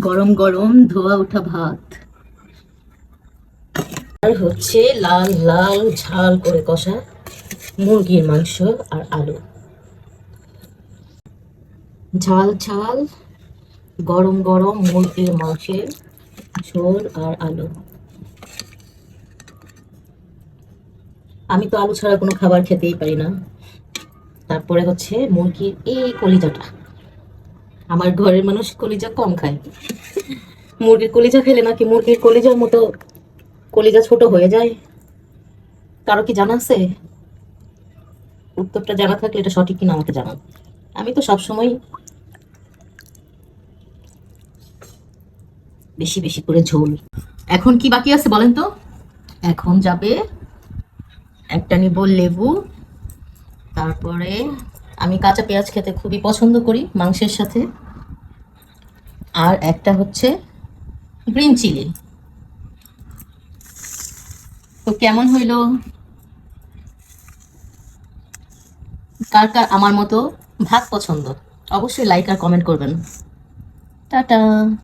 গরম গরম ধোয়া ওঠা ভাত, আর হচ্ছে লাল লাল ঝাল করে কষা মুরগির মাংস আর আলু। ঝাল ঝাল গরম গরম মুরগির মাংসের ঝোল আর আলু। আমি তো আলু ছাড়া কোনো খাবার খেতেই পারি না। তারপরে হচ্ছে মুরগির এই কলিজাটা, আমার ঘরের মানুষ কলিজা কম খায়। মুরগির কলিজা খেলে নাকি মুরগির কলিজার মতো কলিজা ছোট হয়ে যায়। কারো কি জানা আছে? উত্তরটা জানা থাকলে এটা সঠিক কিনা আমাকে জানান। আমি তো সবসময় বেশি বেশি করে ঝোল। এখন কি বাকি আছে বলেন তো? এখন যাবে একটা নিব লেবু, তারপরে আমি কাঁচা পেঁয়াজ খেতে খুবই পছন্দ করি মাংসের সাথে, আর একটা হচ্ছে গ্রিন চিলি। তো কেমন হইলো? কার কার আমার মতো ভাত পছন্দ অবশ্যই লাইক আর কমেন্ট করবেন। টাটা।